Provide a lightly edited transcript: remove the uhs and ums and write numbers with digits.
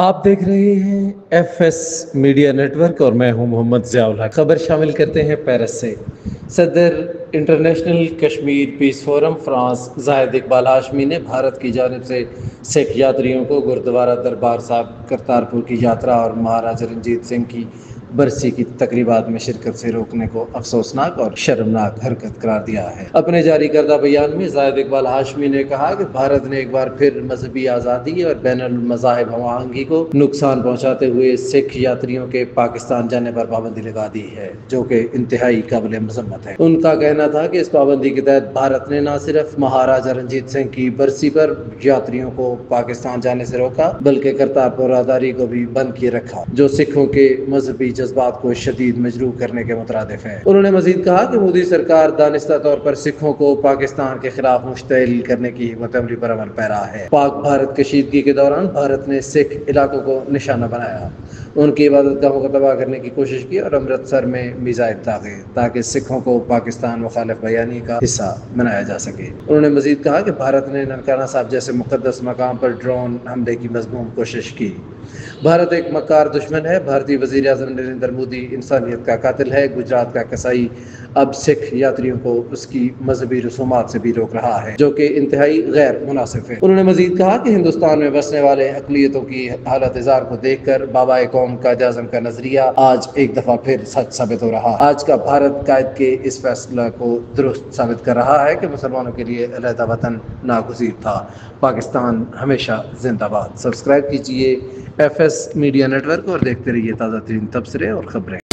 آپ دیکھ رہے ہیں ایف ایس میڈیا نیٹورک اور میں ہوں محمد ضیاء الحق۔ خبر شامل کرتے ہیں پیرس سے۔ صدر انٹرنیشنل کشمیر پیس فورم فرانس زاہد اقبال ہاشمی نے بھارت کی جانب سے سکھ یاتریوں کو گرودوارہ دربار صاحب کرتارپور کی یاترا اور مہاراجا رنجیت سنگھ کی برسی کی تقریبات میں شرکت سے روکنے کو افسوسناک اور شرمناک حرکت قرار دیا ہے۔ اپنے جاری کردہ بیان میں زاہد اقبال ہاشمی نے کہا کہ بھارت نے ایک بار پھر مذہبی آزادی اور بین المذاہب ہم آہنگی کو نقصان پہنچاتے ہوئے سکھ یاتریوں کے پاکستان جانے پر پابندی لگا دی ہے، جو کہ انتہائی قابل مذمت ہے۔ ان کا کہنا تھا کہ اس پابندی کے تحت بھارت نے نہ صرف مہاراجا رنجیت سنگھ کی برسی پر یاتریوں کو پاکستان جانے سے روکا بلکہ کرتارپور راہداری کو بھی بند کیے رکھا، جو سکھوں کے مذہبی جذبات کو شدید مجروح کرنے کے مترادف ہے۔ انہوں نے مزید کہا کہ مودی سرکار دانستہ طور پر سکھوں کو پاکستان کے خلاف مشتعل کرنے کی حکمت عملی پر عمل پیرا ہے۔ پاک بھارت کشیدگی کے دوران بھارت نے سکھ علاقوں کو نشانہ بنایا، ان کی عبادت گاہوں کو تباہ کرنے کی کوشش کی اور امرتسر میں میزائل داغے تاکہ سکھوں کو پاکستان مخالف بیانیے کا حصہ بنایا جا سکے۔ انہوں نے مزید کہا کہ بھارت نے ننکانہ صاحب جیسے مقدس مقام پر ڈرون حملے کی مذموم کوشش کی۔ بھارت ایک مکار دشمن ہے۔ بھارتی وزیر اعظم نریندر مودی انسانیت کا قاتل ہے۔ گجرات کا کسائی اب سکھ یاتریوں کو اس کی مذہبی رسومات سے بھی روک رہا ہے، جو کہ انتہائی غیر مناسب ہے۔ انہوں نے مزید کہا کہ ہندوستان میں بسنے والے اقلیتوں کی حالت زار کو دیکھ کر بابا قوم قائد اعظم کا نظریہ آج ایک دفعہ پھر سچ ثابت ہو رہا ہے۔ آج کا بھارت قائد کے اس فیصلہ کو درست ثابت کر رہا ہے کہ مسلمانوں کے لیے علیحدہ وطن ناگزیر تھا۔ پاکستان ہمیشہ زندہ باد۔ سبسکرائب کیجیے ایف ایس میڈیا نیٹورک اور دیکھتے رہیے تازہ ترین تبصرے اور خبریں۔